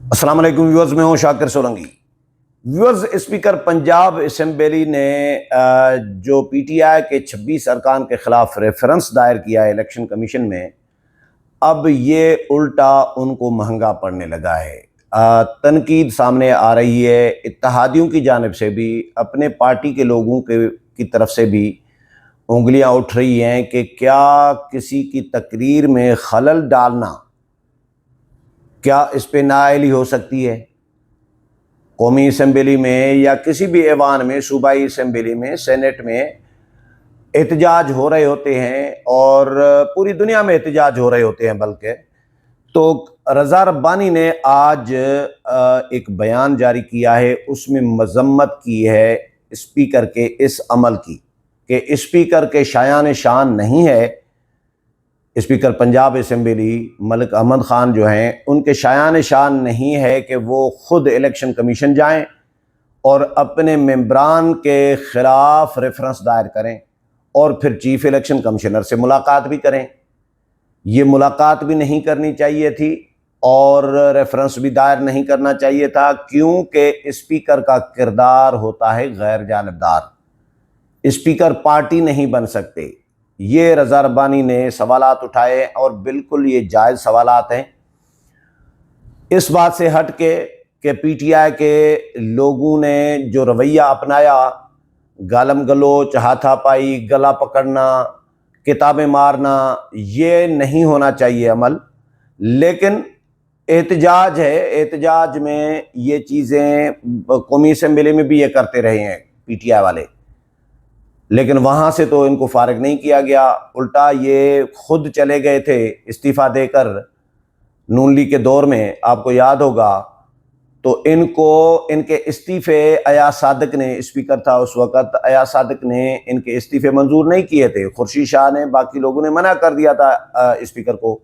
السلام علیکم ویورز، میں ہوں Shakir Solangi. Viewers, speaker Punjab assembly نے جو پی ٹی آئی کے 26 ارکان کے خلاف ریفرنس دائر کیا ہے الیکشن کمیشن میں، اب یہ الٹا ان کو مہنگا پڑنے لگا ہے۔ تنقید سامنے آ رہی ہے، اتحادیوں کی جانب سے بھی، اپنے پارٹی کے لوگوں کی طرف سے بھی انگلیاں اٹھ رہی ہیں کہ کیا کسی کی تقریر میں خلل ڈالنا کیا اس پہ نااہلی ہو سکتی ہے؟ قومی اسمبلی میں یا کسی بھی ایوان میں، صوبائی اسمبلی میں، سینٹ میں احتجاج ہو رہے ہوتے ہیں اور پوری دنیا میں احتجاج ہو رہے ہوتے ہیں۔ بلکہ تو رضا ربانی نے آج ایک بیان جاری کیا ہے، اس میں مذمت کی ہے اسپیکر کے اس عمل کی کہ اسپیکر کے شایان شان نہیں ہے، اسپیکر پنجاب اسمبلی ملک احمد خان جو ہیں ان کے شایان شان نہیں ہے کہ وہ خود الیکشن کمیشن جائیں اور اپنے ممبران کے خلاف ریفرنس دائر کریں اور پھر چیف الیکشن کمشنر سے ملاقات بھی کریں۔ یہ ملاقات بھی نہیں کرنی چاہیے تھی اور ریفرنس بھی دائر نہیں کرنا چاہیے تھا، کیونکہ اسپیکر کا کردار ہوتا ہے غیر جانبدار۔ اسپیکر پارٹی نہیں بن سکتے۔ یہ رضا ربانی نے سوالات اٹھائے اور بالکل یہ جائز سوالات ہیں، اس بات سے ہٹ کے کہ پی ٹی آئی کے لوگوں نے جو رویہ اپنایا، گالم گلوچ، ہاتھا پائی، گلا پکڑنا، کتابیں مارنا، یہ نہیں ہونا چاہیے عمل۔ لیکن احتجاج ہے، احتجاج میں یہ چیزیں قومی اسمبلی میں بھی یہ کرتے رہے ہیں پی ٹی آئی والے، لیکن وہاں سے تو ان کو فارغ نہیں کیا گیا، الٹا یہ خود چلے گئے تھے استعفیٰ دے کر۔ نون لیگ کے دور میں آپ کو یاد ہوگا تو ان کے استعفے ایاز صادق نے، اسپیکر تھا اس وقت، ایاز صادق نے ان کے استعفے منظور نہیں کیے تھے۔ خورشید شاہ نے، باقی لوگوں نے منع کر دیا تھا اسپیکر کو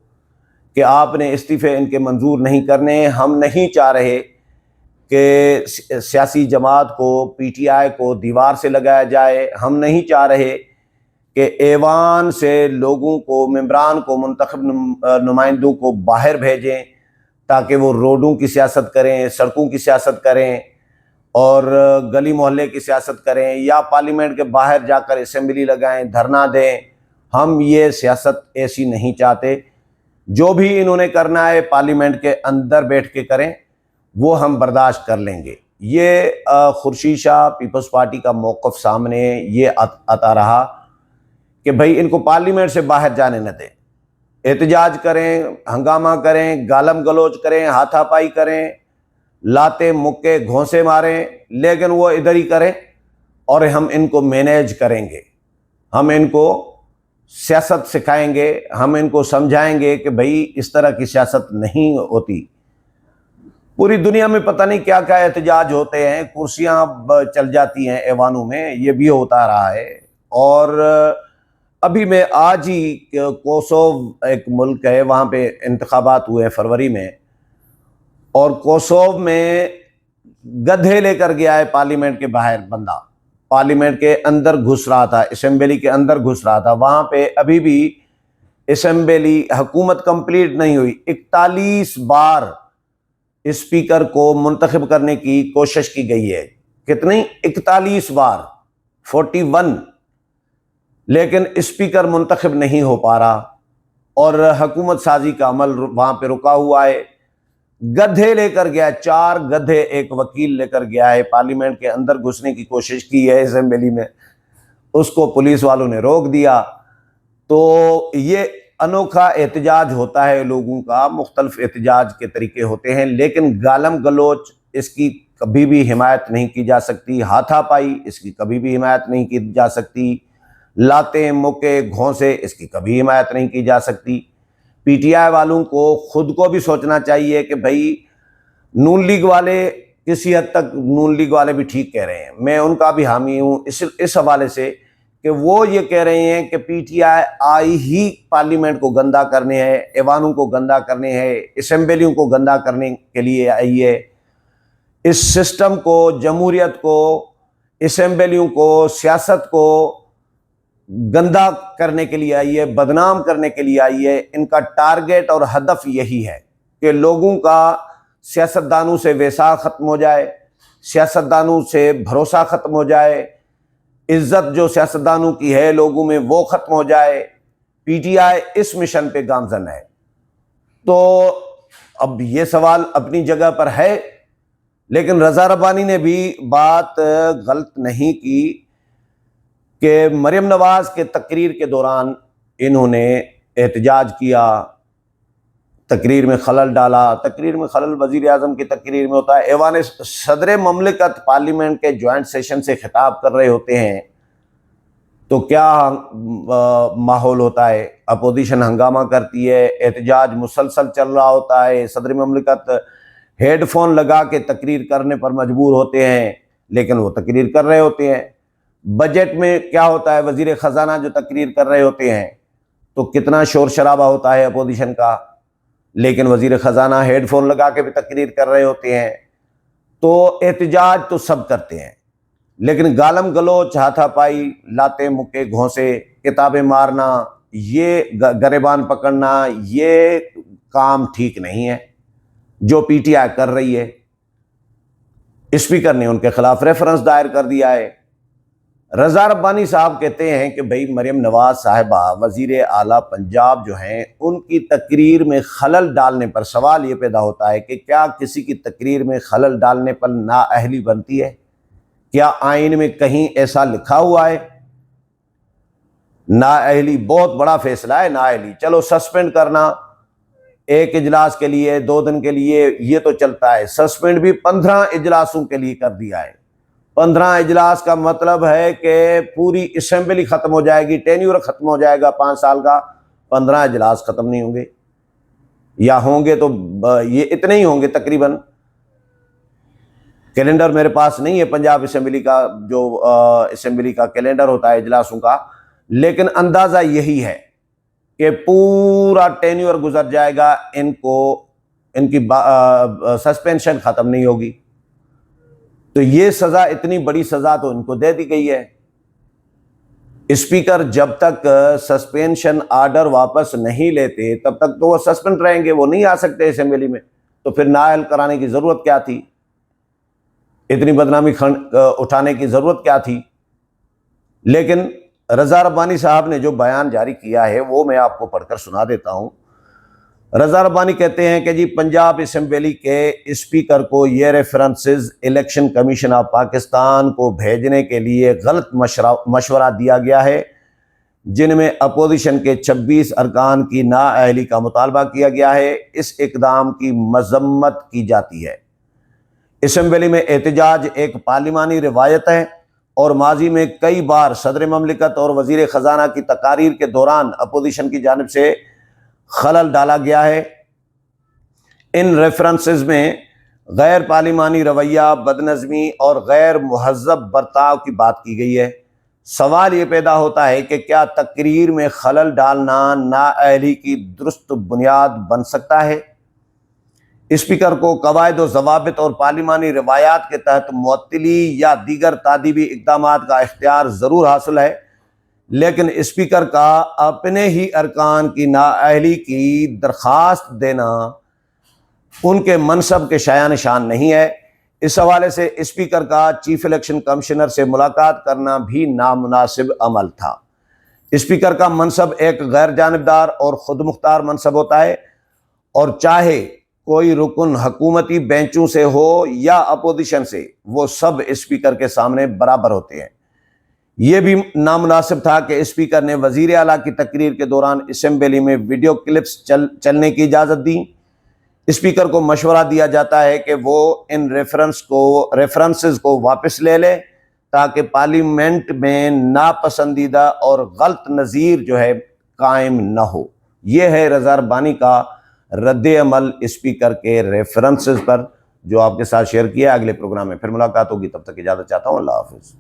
کہ آپ نے استعفے ان کے منظور نہیں کرنے، ہم نہیں چاہ رہے کہ سیاسی جماعت کو، پی ٹی آئی کو دیوار سے لگایا جائے، ہم نہیں چاہ رہے کہ ایوان سے لوگوں کو، ممبران کو، منتخب نمائندوں کو باہر بھیجیں تاکہ وہ روڈوں کی سیاست کریں، سڑکوں کی سیاست کریں اور گلی محلے کی سیاست کریں، یا پارلیمنٹ کے باہر جا کر اسمبلی لگائیں، دھرنا دیں۔ ہم یہ سیاست ایسی نہیں چاہتے۔ جو بھی انہوں نے کرنا ہے پارلیمنٹ کے اندر بیٹھ کے کریں، وہ ہم برداشت کر لیں گے۔ یہ خورشید شاہ پیپلز پارٹی کا موقف سامنے یہ آتا رہا کہ بھائی ان کو پارلیمنٹ سے باہر جانے نہ دیں، احتجاج کریں، ہنگامہ کریں، گالم گلوچ کریں، ہاتھا پائی کریں، لاتے مکے گھونسے ماریں، لیکن وہ ادھر ہی کریں اور ہم ان کو مینیج کریں گے، ہم ان کو سیاست سکھائیں گے، ہم ان کو سمجھائیں گے کہ بھائی اس طرح کی سیاست نہیں ہوتی۔ پوری دنیا میں پتہ نہیں کیا کیا احتجاج ہوتے ہیں، کرسیاں چل جاتی ہیں ایوانوں میں، یہ بھی ہوتا رہا ہے۔ اور ابھی میں آج ہی کوسوو ایک ملک ہے، وہاں پہ انتخابات ہوئے فروری میں، اور کوسوو میں گدھے لے کر گیا ہے پارلیمنٹ کے باہر بندہ، پارلیمنٹ کے اندر گھس رہا تھا، اسمبلی کے اندر گھس رہا تھا۔ وہاں پہ ابھی بھی اسمبلی حکومت کمپلیٹ نہیں ہوئی، 41 بار اسپیکر کو منتخب کرنے کی کوشش کی گئی ہے۔ کتنی؟ 41 بار، 41، لیکن اسپیکر منتخب نہیں ہو پا رہا اور حکومت سازی کا عمل وہاں پہ رکا ہوا ہے۔ گدھے لے کر گیا، 4 گدھے ایک وکیل لے کر گیا ہے، پارلیمنٹ کے اندر گھسنے کی کوشش کی ہے اسمبلی میں، اس کو پولیس والوں نے روک دیا۔ تو یہ انوکھا احتجاج ہوتا ہے لوگوں کا، مختلف احتجاج کے طریقے ہوتے ہیں، لیکن گالم گلوچ اس کی کبھی بھی حمایت نہیں کی جا سکتی، ہاتھا پائی اس کی کبھی بھی حمایت نہیں کی جا سکتی، لاتے مکے گھونسے اس کی کبھی حمایت نہیں کی جا سکتی۔ پی ٹی آئی والوں کو خود کو بھی سوچنا چاہیے کہ بھائی نون لیگ والے، کسی حد تک نون لیگ والے بھی ٹھیک کہہ رہے ہیں، میں ان کا بھی حامی ہوں اس حوالے سے کہ وہ یہ کہہ رہے ہیں کہ P T I he parliament کو گندا کرنے ہے، ایوانوں کو گندا کرنے ہے، اسمبلیوں کو گندا کرنے کے لیے آئی ہے، اس سسٹم کو، جمہوریت کو، اسمبلیوں کو، سیاست کو گندا کرنے کے لیے آئی ہے، بدنام کرنے کے لیے آئی ہے۔ ان کا ٹارگٹ اور ہدف یہی ہے کہ لوگوں کا سیاستدانوں سے ویسا ختم ہو جائے، سیاستدانوں سے بھروسہ ختم ہو جائے، عزت جو سیاستدانوں کی ہے لوگوں میں وہ ختم ہو جائے۔ P T I us mission پہ گامزن ہے۔ تو اب یہ سوال اپنی جگہ پر ہے، لیکن رضا ربانی نے بھی بات غلط نہیں کی کہ مریم نواز کے تقریر کے دوران انہوں نے احتجاج کیا، تقریر میں خلل ڈالا۔ تقریر میں خلل وزیر اعظم کی تقریر میں ہوتا ہے، ایوان صدر مملکت پارلیمنٹ کے جوائنٹ سیشن سے خطاب کر رہے ہوتے ہیں تو کیا ماحول ہوتا ہے، اپوزیشن ہنگامہ کرتی ہے، احتجاج مسلسل چل رہا ہوتا ہے، صدر مملکت ہیڈ فون لگا کے تقریر کرنے پر مجبور ہوتے ہیں، لیکن وہ تقریر کر رہے ہوتے ہیں۔ بجٹ میں کیا ہوتا ہے، وزیر خزانہ جو تقریر کر رہے ہوتے ہیں تو کتنا شور شرابہ ہوتا ہے اپوزیشن کا، لیکن وزیر خزانہ ہیڈ فون لگا کے بھی تقریر کر رہے ہوتے ہیں۔ تو احتجاج تو سب کرتے ہیں، لیکن گالم گلوچ، ہاتھا پائی، لاتے مکے گھونسے، کتابیں مارنا، یہ گریبان پکڑنا، یہ کام ٹھیک نہیں ہے جو پی ٹی آئی کر رہی ہے۔ اسپیکر نے ان کے خلاف ریفرنس دائر کر دیا ہے۔ رضا ربانی صاحب کہتے ہیں کہ بھئی مریم نواز صاحبہ وزیر اعلیٰ پنجاب جو ہیں، ان کی تقریر میں خلل ڈالنے پر سوال یہ پیدا ہوتا ہے کہ کیا کسی کی تقریر میں خلل ڈالنے پر نااہلی بنتی ہے؟ کیا آئین میں کہیں ایسا لکھا ہوا ہے؟ نااہلی بہت بڑا فیصلہ ہے، نااہلی چلو سسپینڈ کرنا ایک اجلاس کے لیے، 2 دن کے لیے، یہ تو چلتا ہے۔ سسپینڈ بھی 15 اجلاسوں کے لیے کر دیا ہے۔ 15 اجلاس کا مطلب ہے کہ پوری اسمبلی ختم ہو جائے گی، ٹینیور ختم ہو جائے گا 5 سال کا، 15 اجلاس ختم نہیں ہوں گے، یا ہوں گے تو یہ اتنے ہی ہوں گے تقریباً۔ کیلنڈر میرے پاس نہیں ہے پنجاب اسمبلی کا، جو اسمبلی کا کیلنڈر ہوتا ہے اجلاسوں کا، لیکن اندازہ یہی ہے کہ پورا ٹینیور گزر جائے گا، ان کی سسپینشن ختم نہیں ہوگی۔ تو یہ سزا، اتنی بڑی سزا تو ان کو دے دی گئی ہے۔ اسپیکر جب تک سسپینشن آرڈر واپس نہیں لیتے تب تک تو وہ سسپینڈ رہیں گے، وہ نہیں آ سکتے اسمبلی میں، تو پھر نااہل کرانے کی ضرورت کیا تھی؟ اتنی بدنامی اٹھانے کی ضرورت کیا تھی؟ لیکن رضا ربانی صاحب نے جو بیان جاری کیا ہے وہ میں آپ کو پڑھ کر سنا دیتا ہوں۔ رضا ربانی کہتے ہیں کہ جی پنجاب اسمبلی کے اسپیکر کو یہ references election commission of Pakistan کو بھیجنے کے لیے غلط مشورہ دیا گیا ہے، جن میں اپوزیشن کے 26 ارکان کی نااہلی کا مطالبہ کیا گیا ہے۔ اس اقدام کی مذمت کی جاتی ہے۔ اسمبلی میں احتجاج ایک پارلیمانی روایت ہے اور ماضی میں کئی بار صدر مملکت اور وزیر خزانہ کی تقاریر کے دوران اپوزیشن کی جانب سے خلل ڈالا گیا ہے۔ ان ریفرنسز میں غیر پارلیمانی رویہ، بدنظمی اور غیر مہذب برتاؤ کی بات کی گئی ہے۔ سوال یہ پیدا ہوتا ہے کہ کیا تقریر میں خلل ڈالنا نااہلی کی درست بنیاد بن سکتا ہے؟ اسپیکر کو قواعد و ضوابط اور پارلیمانی روایات کے تحت معطلی یا دیگر تادیبی اقدامات کا اختیار ضرور حاصل ہے، لیکن اسپیکر کا اپنے ہی ارکان کی نااہلی کی درخواست دینا ان کے منصب کے شایان نشان نہیں ہے۔ اس حوالے سے اسپیکر کا چیف الیکشن کمشنر سے ملاقات کرنا بھی نامناسب عمل تھا۔ اسپیکر کا منصب ایک غیر جانبدار اور خود مختار منصب ہوتا ہے، اور چاہے کوئی رکن حکومتی بینچوں سے ہو یا اپوزیشن سے، وہ سب اسپیکر کے سامنے برابر ہوتے ہیں۔ یہ بھی نامناسب تھا کہ اسپیکر نے وزیر اعلیٰ کی تقریر کے دوران اسمبلی میں ویڈیو کلپس چلنے کی اجازت دی۔ اسپیکر کو مشورہ دیا جاتا ہے کہ وہ ان ریفرنسز کو واپس لے لے تاکہ پارلیمنٹ میں ناپسندیدہ اور غلط نظیر جو ہے قائم نہ ہو۔ یہ ہے رضا ربانی کا رد عمل اسپیکر کے ریفرنسز پر، جو آپ کے ساتھ شیئر کیا۔ اگلے پروگرام میں پھر ملاقات ہوگی، تب تک اجازت چاہتا ہوں۔ اللہ حافظ۔